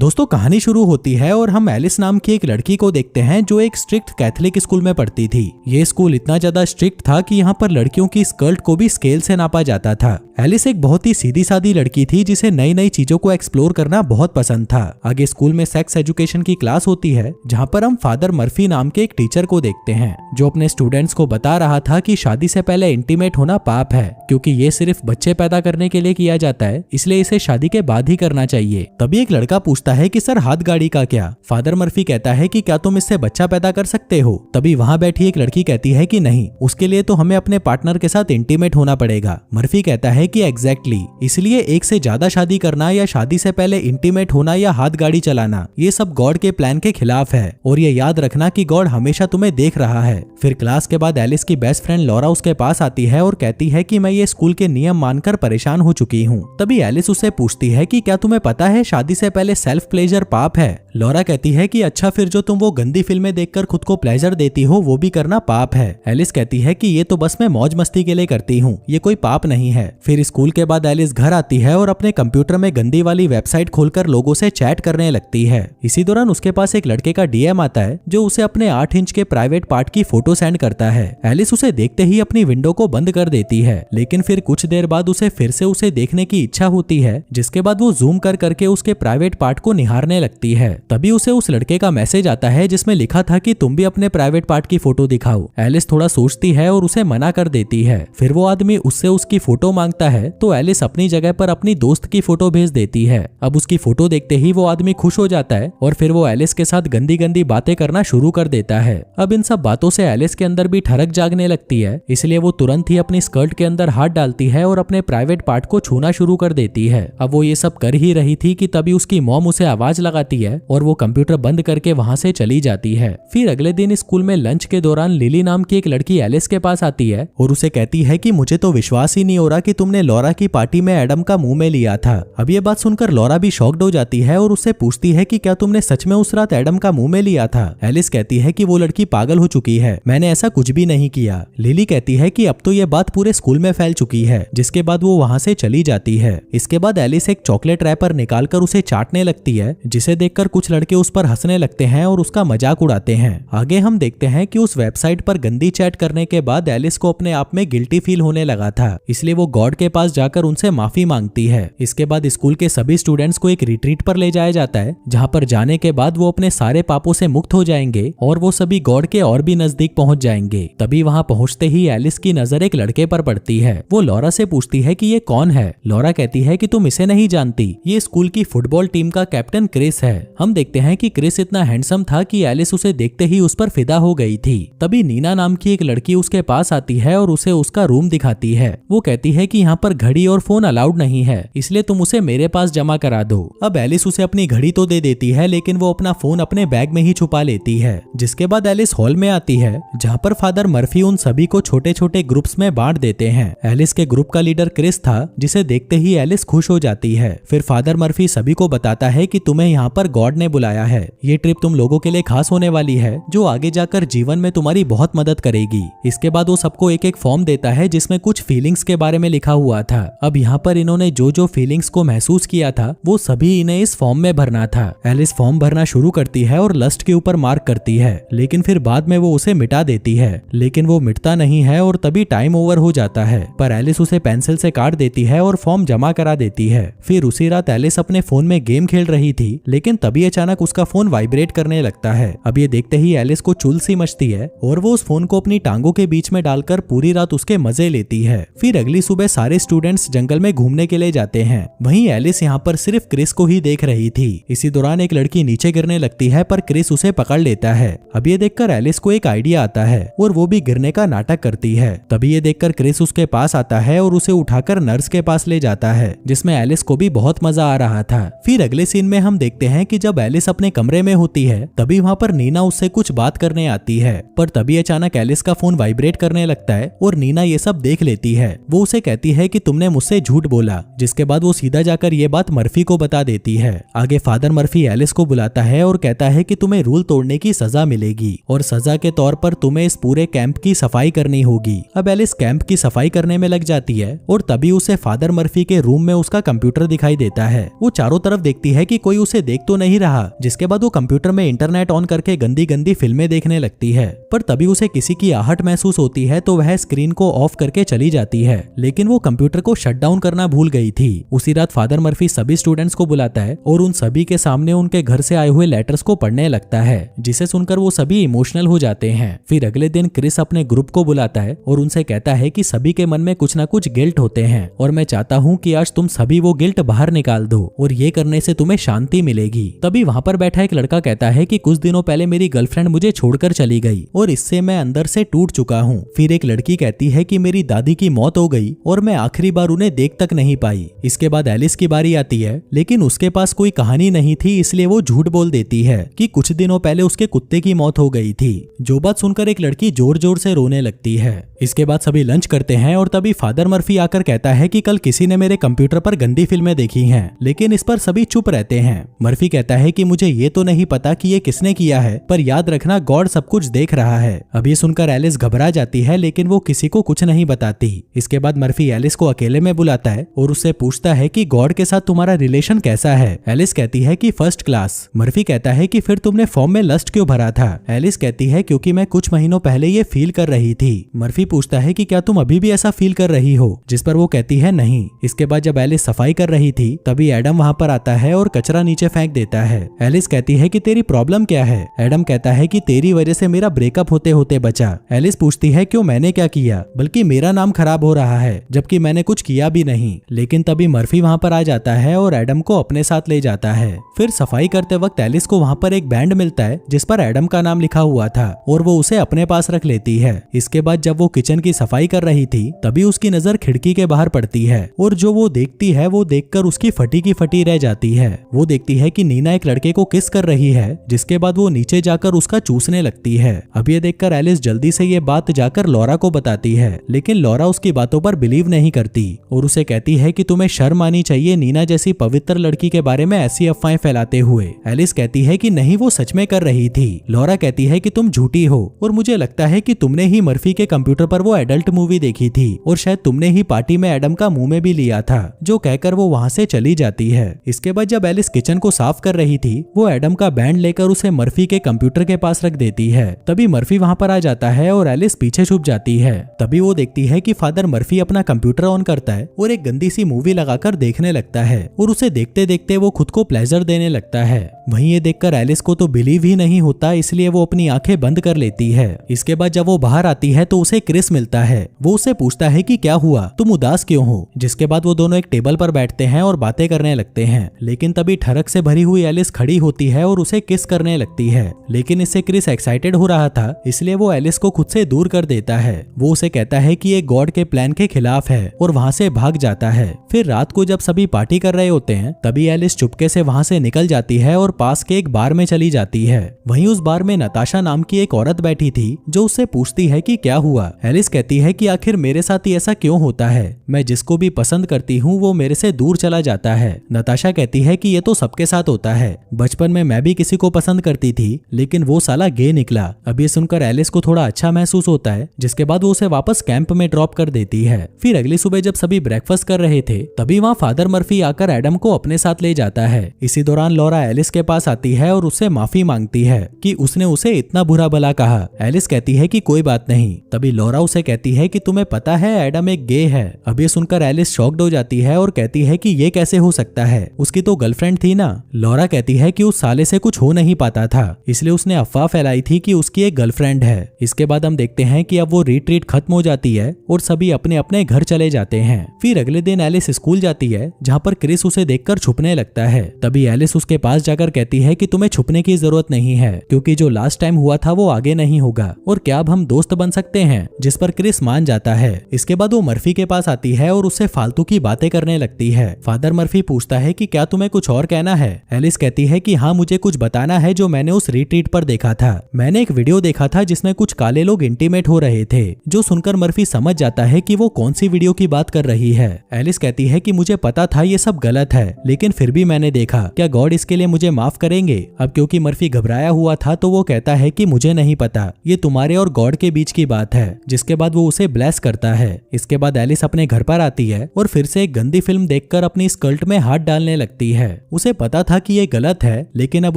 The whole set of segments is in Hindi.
दोस्तों कहानी शुरू होती है और हम एलिस नाम की एक लड़की को देखते हैं जो एक स्ट्रिक्ट कैथोलिक स्कूल में पढ़ती थी। ये स्कूल इतना ज्यादा स्ट्रिक्ट था कि यहाँ पर लड़कियों की स्कर्ट को भी स्केल से नापा जाता था। एलिस एक बहुत ही सीधी सादी लड़की थी जिसे नई नई चीजों को एक्सप्लोर करना बहुत पसंद था। आगे स्कूल में सेक्स एजुकेशन की क्लास होती है जहाँ पर हम फादर मर्फी नाम के एक टीचर को देखते हैं जो अपने स्टूडेंट्स को बता रहा था कि शादी से पहले इंटीमेट होना पाप है क्योंकि ये सिर्फ बच्चे पैदा करने के लिए किया जाता है, इसलिए इसे शादी के बाद ही करना चाहिए। तभी एक लड़का पूछता है कि सर हाथ गाड़ी का क्या? फादर मर्फी कहता है कि क्या तुम इससे बच्चा पैदा कर सकते हो? तभी वहाँ बैठी एक लड़की कहती है कि नहीं, उसके लिए तो हमें अपने पार्टनर के साथ इंटीमेट होना पड़ेगा। मर्फी कहता है कि एग्जैक्टली, इसलिए एक से ज्यादा शादी करना या शादी से पहले इंटीमेट होना या हाथ गाड़ी चलाना ये सब गॉड के प्लान के खिलाफ है और ये याद रखना कि गॉड हमेशा तुम्हें देख रहा है। फिर क्लास के बाद एलिस की बेस्ट फ्रेंड लॉरा उसके पास आती है और कहती है कि मैं ये स्कूल के नियम मानकर परेशान हो चुकी हूँ। तभी एलिस उससे पूछती है कि क्या तुम्हें पता है शादी से पहले सेल्फ प्लेजर पाप है? लॉरा कहती है कि अच्छा, फिर जो तुम वो गंदी फिल्में देखकर खुद को प्लेजर देती हो वो भी करना पाप है। एलिस कहती है कि ये तो बस मैं मौज मस्ती के लिए करती हूँ, ये कोई पाप नहीं है। फिर स्कूल के बाद एलिस घर आती है और अपने कंप्यूटर में गंदी वाली वेबसाइट खोलकर लोगों से चैट करने लगती है। इसी दौरान उसके पास एक लड़के का डीएम आता है जो उसे अपने 8 इंच के प्राइवेट पार्ट की फोटो सेंड करता है। एलिस उसे देखते ही अपनी विंडो को बंद कर देती है, लेकिन फिर कुछ देर बाद उसे फिर से उसे देखने की इच्छा होती है, जिसके बाद वो जूम कर करके उसके प्राइवेट पार्ट को निहारने लगती है। तभी उसे उस लड़के का मैसेज आता है जिसमें लिखा था कि तुम भी अपने प्राइवेट पार्ट की फोटो दिखाओ। एलिस थोड़ा सोचती है और उसे मना कर देती है। फिर वो आदमी उससे उसकी फोटो मांगता है तो एलिस अपनी जगह पर अपनी दोस्त की फोटो भेज देती है। अब उसकी फोटो देखते ही वो आदमी खुश हो जाता है और फिर वो एलिस के साथ गंदी गंदी बातें करना शुरू कर देता है। अब इन सब बातों से एलिस के अंदर भी ठरक जागने लगती है, इसलिए वो तुरंत ही अपनी स्कर्ट के अंदर हाथ डालती है और अपने प्राइवेट पार्ट को छूना शुरू कर देती है। अब वो ये सब कर ही रही थी कि तभी उसकी मॉम उसे आवाज लगाती है और वो कंप्यूटर बंद करके वहां से चली जाती है। फिर अगले दिन स्कूल में लंच के दौरान लिली नाम की एक लड़की एलिस के पास आती है और उसे कहती है कि मुझे तो विश्वास ही नहीं हो रहा कि तुमने लॉरा की पार्टी में एडम का मुंह में लिया था। अब ये बात सुनकर लॉरा भी शॉक्ड हो जाती है और उससे पूछती है कि क्या तुमने सच में उस रात एडम का मुंह में लिया था? एलिस कहती है कि वो लड़की पागल हो चुकी है, मैंने ऐसा कुछ भी नहीं किया। लिली कहती है कि अब तो ये बात पूरे स्कूल में फैल चुकी है, जिसके बाद वो वहां से चली जाती है। इसके बाद एलिस एक चॉकलेट रैपर निकालकर उसे चाटने लगती है, जिसे देखकर कुछ लड़के उस पर हंसने लगते हैं और उसका मजाक उड़ाते हैं। आगे हम देखते हैं कि उस वेबसाइट पर गंदी चैट करने के बाद एलिस को अपने आप में गिल्टी फील होने लगा था, इसलिए वो गॉड के पास जाकर उनसे माफी मांगती है। इसके बाद स्कूल के सभी स्टूडेंट्स को एक रिट्रीट पर ले जाया जाता है, जहां पर जाने के बाद वो अपने सारे पापों से मुक्त हो जाएंगे और वो सभी गॉड के और भी नजदीक पहुंच जाएंगे। तभी वहां पहुंचते ही एलिस की नजर एक लड़के पर पड़ती है। वो लॉरा से पूछती है कि ये कौन है? लॉरा कहती है कि तुम इसे नहीं जानती, ये स्कूल की फुटबॉल टीम का कैप्टन क्रिस है। हम देखते हैं कि क्रिस इतना हैंडसम था कि एलिस उसे देखते ही उस पर फिदा हो गई थी। तभी नीना नाम की एक लड़की उसके पास आती है और उसे उसका रूम दिखाती है। वो कहती है कि यहाँ पर घड़ी और फोन अलाउड नहीं है, इसलिए तुम उसे मेरे पास जमा करा दो। अब एलिस उसे अपनी घड़ी तो दे देती है, लेकिन वो अपना फोन अपने बैग में ही छुपा लेती है। जिसके बाद एलिस हॉल में आती है, जहाँ पर फादर मर्फी उन सभी को छोटे छोटे ग्रुप्स में बांट देते हैं। एलिस के ग्रुप का लीडर क्रिस था, जिसे देखते ही एलिस खुश हो जाती है। फिर फादर मर्फी सभी को बताता है कि तुम्हें यहाँ पर गॉड ने बुलाया है, ये ट्रिप तुम लोगों के लिए खास होने वाली है, जो आगे जाकर जीवन में तुम्हारी बहुत मदद करेगी। इसके बाद वो सबको एक एक फॉर्म देता है जिसमें कुछ फीलिंग्स के बारे में लिखा हुआ था। अब यहाँ पर इन्होंने जो जो फीलिंग्स को महसूस किया था वो सभी इन्हें इस फॉर्म में भरना था। एलिस फॉर्म भरना शुरू करती है और लस्ट के ऊपर मार्क करती है, लेकिन फिर बाद में वो उसे मिटा देती है, लेकिन वो मिटता नहीं है और तभी टाइम ओवर हो जाता है। पर एलिस उसे पेंसिल से काट देती है और फॉर्म जमा करा देती है। फिर उसी रात एलिस अपने फोन में गेम खेल रही थी, लेकिन तभी अचानक उसका फोन वाइब्रेट करने लगता है। अब ये देखते ही एलिस को चुल सी मचती है और वो उस फोन को अपनी टांगों के बीच में डालकर पूरी रात उसके मजे लेती है। फिर अगली सुबह सारे स्टूडेंट्स जंगल में घूमने के लिए जाते हैं। वहीं एलिस यहाँ पर सिर्फ क्रिस को ही देख रही थी। इसी दौरान एक लड़की नीचे गिरने लगती है, पर क्रिस उसे पकड़ लेता है। अब ये देखकर एलिस को एक आइडिया आता है और वो भी गिरने का नाटक करती है। तभी ये देखकर क्रिस उसके पास आता है और उसे उठाकर नर्स के पास ले जाता है, जिसमें एलिस को भी बहुत मजा आ रहा था। फिर अगले सीन में हम देखते हैं कि जब एलिस अपने कमरे में होती है, तभी वहाँ पर नीना उससे कुछ बात करने आती है, पर तभी अचानक एलिस का फोन वाइब्रेट करने लगता है और नीना ये सब देख लेती है। वो उसे कहती है कि तुमने मुझसे झूठ बोला, जिसके बाद वो सीधा जाकर ये बात मर्फी को बता देती है। आगे फादर मर्फी एलिस को बुलाता है और कहता है कि तुम्हें रूल तोड़ने की सजा मिलेगी और सजा के तौर पर तुम्हें इस पूरे कैंप की सफाई करनी होगी। अब एलिस कैंप की सफाई करने में लग जाती है और तभी उसे फादर मर्फी के रूम में उसका कंप्यूटर दिखाई देता है। वो चारों तरफ देखती है कि कोई उसे देख तो नहीं रहा। जिसके बाद वो कंप्यूटर में इंटरनेट ऑन करके गंदी गंदी फिल्में देखने लगती है, पर तभी उसे किसी की आहट महसूस होती है तो वह स्क्रीन को ऑफ करके चली जाती है। लेकिन वो कंप्यूटर को शट डाउन करना भूल गई थी। उसी रात फादर मर्फी सभी स्टूडेंट्स को बुलाता है और उन सभी के सामने उनके घर से आए हुए लेटर्स को पढ़ने लगता है, जिसे सुनकर वो सभी इमोशनल हो जाते हैं। फिर अगले दिन क्रिस अपने ग्रुप को बुलाता है और उनसे कहता है कि सभी के मन में कुछ ना कुछ गिल्ट होते हैं और मैं चाहता हूँ कि आज तुम सभी वो गिल्ट बाहर निकाल दो और ये करने से तुम्हें शांति मिलेगी। तभी वहाँ पर बैठा एक लड़का कहता है कि कुछ दिनों पहले मेरी गर्लफ्रेंड मुझे छोड़कर चली गई और इससे मैं अंदर से टूट चुका हूँ। फिर एक लड़की कहती है कि मेरी दादी की मौत हो गई और मैं आखिरी बार उन्हें देख तक नहीं पाई। इसके बाद एलिस की बारी आती है, लेकिन उसके पास कोई कहानी नहीं थी, इसलिए वो झूठ बोल देती है कि कुछ दिनों पहले उसके कुत्ते की मौत हो गई थी। जो बात सुनकर एक लड़की जोर जोर से रोने लगती है। इसके बाद सभी लंच करते हैं और तभी फादर मर्फी आकर कहता है कि कल किसी ने मेरे कंप्यूटर पर गंदी फिल्में देखी हैं, लेकिन इस पर सभी चुप रहते हैं। मर्फी कहता है कि मुझे ये तो नहीं पता कि ये किसने किया है, पर याद रखना गॉड सब कुछ देख रहा है। अब ये सुनकर एलिस घबरा जाती है, लेकिन वो किसी को कुछ नहीं बताती। इसके बाद मर्फी एलिस को अकेले में बुलाता है और उससे पूछता है कि गॉड के साथ तुम्हारा रिलेशन कैसा है। एलिस कहती है कि फर्स्ट क्लास। मर्फी कहता है कि फिर तुमने फॉर्म में लस्ट क्यों भरा था। एलिस कहती है क्योंकि मैं कुछ महीनों पहले ये फील कर रही थी। मर्फी पूछता है कि क्या तुम अभी भी ऐसा फील कर रही हो, जिस पर वो कहती है नहीं। इसके बाद जब एलिस सफाई कर रही थी तभी एडम वहाँ पर आता है और कचरा नीचे फेंक देता है। एलिस कहती है कि तेरी प्रॉब्लम क्या है। एडम कहता है कि तेरी वजह से मेरा ब्रेकअप होते होते बचा। एलिस पूछती है क्यों, मैंने क्या किया, बल्कि मेरा नाम खराब हो रहा है, जबकि मैंने कुछ किया भी नहीं। लेकिन तभी मर्फी वहाँ पर आ जाता है और एडम को अपने साथ ले जाता है। फिर सफाई करते वक्त एलिस को वहाँ पर एक बैंड मिलता है जिस पर एडम का नाम लिखा हुआ था और वो उसे अपने पास रख लेती है। इसके बाद जब वो किचन की सफाई कर रही थी तभी उसकी नजर खिड़की के बाहर पड़ती है और जो वो देखती है वो देखकर उसकी फटी की फटी रह जाती है। वो देखती है कि नीना एक लड़के को किस कर रही है, जिसके बाद वो नीचे जाकर उसका चूसने लगती है। अब ये देखकर एलिस जल्दी से ये बात जाकर लॉरा को बताती है, लेकिन लॉरा उसकी बातों पर बिलीव नहीं करती और उसे कहती है कि तुम्हें शर्म आनी चाहिए नीना जैसी पवित्र लड़की के बारे में ऐसी अफवाहें फैलाते हुए। एलिस कहती है कि नहीं, वो सच में कर रही थी। लॉरा कहती है कि तुम झूठी हो और मुझे लगता है कि तुमने ही मर्फी के कंप्यूटर पर वो एडल्ट मूवी देखी थी और शायद तुमने ही पार्टी में एडम का मुंह में भी लिया था। जो कहकर वो वहाँ से चली जाती है। इसके बाद जब एलिस किचन को साफ कर रही थी वो एडम का बैंड लेकर उसे मर्फी के कंप्यूटर के पास रख देती है। तभी मर्फी वहाँ पर आ जाता है और एलिस पीछे छुप जाती है। तभी वो देखती है कि फादर मर्फी अपना कंप्यूटर ऑन करता है और एक गंदी सी मूवी लगाकर देखने लगता है और उसे देखते देखते वो खुद को प्लेजर देने लगता है। वहीं ये देखकर एलिस को तो बिलीव ही नहीं होता, इसलिए वो अपनी आंखें बंद कर लेती है। इसके बाद जब वो बाहर आती है तो उसे क्रिस मिलता है। वो उससे पूछता है कि क्या हुआ, तुम उदास क्यों हो। जिसके बाद वो दोनों एक टेबल पर बैठते हैं और बातें करने लगते हैं। लेकिन तभी ठरक से भरी हुई एलिस खड़ी होती है और उसे किस करने लगती है। लेकिन इससे क्रिस एक्साइटेड हो रहा था, इसलिए वो एलिस को खुद से दूर कर देता है। वो उसे कहता है कि ये गॉड के प्लान के खिलाफ है और वहाँ से भाग जाता है। फिर रात को जब सभी पार्टी कर रहे होते हैं तभी एलिस चुपके से वहाँ से निकल जाती है और पास के एक बार में चली जाती है। वहीं उस बार में नताशा नाम की एक औरत बैठी थी जो उससे पूछती है कि क्या हुआ। एलिस कहती है कि आखिर मेरे साथ ही ऐसा क्यों होता है, मैं जिसको भी पसंद करती हूँ वो मेरे से दूर चला जाता है। नताशा कहती है कि ये तो सबके साथ होता है, बचपन में मैं भी किसी को पसंद करती थी लेकिन वो साला गे निकला। अब ये सुनकर एलिस को थोड़ा अच्छा महसूस होता है, जिसके बाद वो उसे वापस कैंप में ड्रॉप कर देती है। फिर अगली सुबह जब सभी ब्रेकफास्ट कर रहे थे तभी वहाँ फादर मर्फी आकर एडम को अपने साथ ले जाता है। इसी दौरान लॉरा एलिस के पास आती है और उससे माफी मांगती है कि उसने उसे इतना बुरा भला कहा। एलिस कहती है कि कोई बात नहीं। तभी लॉरा उसे कहती है कि तुम्हें पता है एडम एक गे है। अब ये सुनकर एलिस शॉक्ड हो जाती है और कहती है कि ये कैसे हो सकता है, उसकी तो गर्लफ्रेंड थी ना। लॉरा कहती है कि उस साले से कुछ हो नहीं पाता था, इसलिए उसने अफवाह फैलाई थी कि उसकी एक गर्लफ्रेंड है। इसके बाद हम देखते हैं कि अब वो रिट्रीट खत्म हो जाती है और सभी अपने अपने घर चले जाते हैं। फिर अगले दिन एलिस स्कूल जाती है जहाँ पर क्रिस उसे देखकर छुपने लगता है। तभी एलिस उसके पास जाकर कहती है कि तुम्हें छुपने की जरूरत नहीं है, क्योंकि जो लास्ट टाइम हुआ था वो आगे नहीं होगा और क्या अब हम दोस्त बन सकते हैं, जिस पर क्रिस मान जाता है। इसके बाद वो मर्फी के पास आती है और उससे फालतू की बातें करने लगती है। फादर मर्फी पूछता है कि क्या तुम्हें कुछ और कहना है। एलिस कहती है कि हाँ, मुझे कुछ बताना है जो मैंने उस रिट्रीट पर देखा था। मैंने एक वीडियो देखा था जिसमें कुछ काले लोग इंटीमेट हो रहे थे। जो सुनकर मर्फी समझ जाता है कि वो कौन सी वीडियो की बात कर रही है। एलिस कहती है कि मुझे पता था ये सब गलत है, लेकिन फिर भी मैंने देखा। क्या गॉड इसके लिए मुझे माफ करेंगे। अब क्योंकि मर्फी घबराया हुआ था तो वो कहता है कि मुझे नहीं पता, ये तुम्हारे और गॉड के बीच की बात है। जिसके बाद वो उसे ब्लेस करता है। इसके बाद एलिस अपने घर पर आती है और फिर से एक गंदी फिल्म देखकर अपनी स्कर्ट में हाथ डालने लगती है। उसे पता था कि ये गलत है, लेकिन अब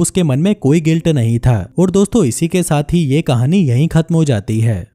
उसके मन में कोई गिल्ट नहीं था। और दोस्तों, इसी के साथ ही ये कहानी यहीं खत्म हो जाती है।